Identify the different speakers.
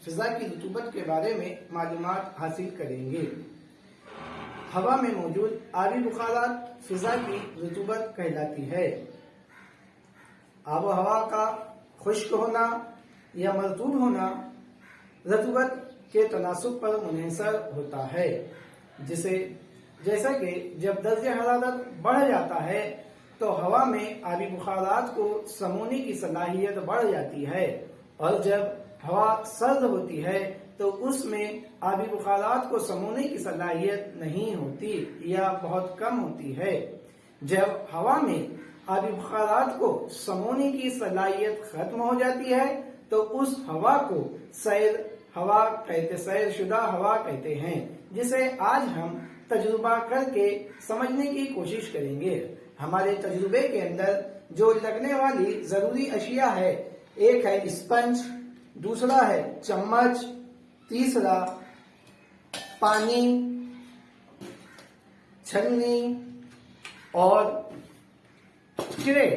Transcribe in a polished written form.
Speaker 1: فضا کی رطوبت کے بارے میں معلومات حاصل کریں گے۔ ہوا میں موجود آبی بخارات فضا کی رطوبت کہلاتی ہے۔ آب و ہوا کا خشک ہونا یا مرطوب ہونا رطوبت کے تناسب پر منحصر ہوتا ہے، جیسا کہ جب درجہ حرارت بڑھ جاتا ہے تو ہوا میں آبی بخارات کو سمونے کی صلاحیت بڑھ جاتی ہے، اور جب ہوا سرد ہوتی ہے تو اس میں آبی بخارات کو سمونے کی صلاحیت نہیں ہوتی یا بہت کم ہوتی ہے۔ جب ہوا میں آبی بخارات کو سمونے کی صلاحیت ختم ہو جاتی ہے تو اس ہوا کو سیر شدہ ہوا کہتے ہیں، جسے آج ہم تجربہ کر کے سمجھنے کی کوشش کریں گے۔ ہمارے تجربے کے اندر جو لگنے والی ضروری اشیاء ہے، ایک ہے اسپنج، دوسرا ہے چمچ، تیسرا پانی، چھلنی اور ٹرے۔